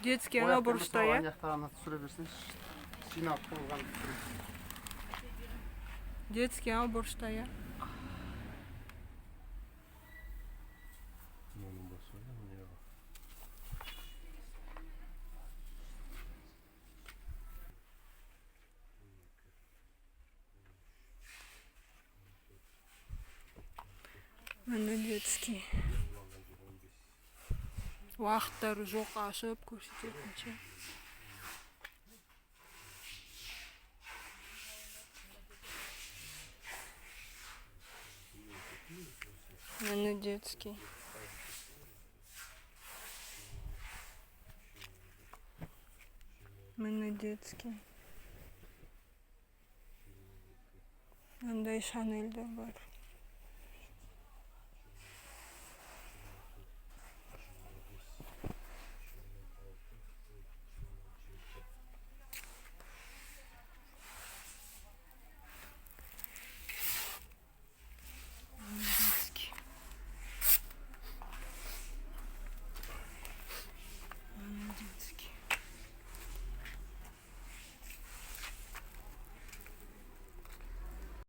Детский ана бұрышта, иә? Аяқтарына түсіре берсең, жинап қойған. Детский ана бұрышта, иә? Міне детский. Уақыттары жоқ, ашып көрсететінші. Міне детский. Міне детский. Мындай Шанельдер бар.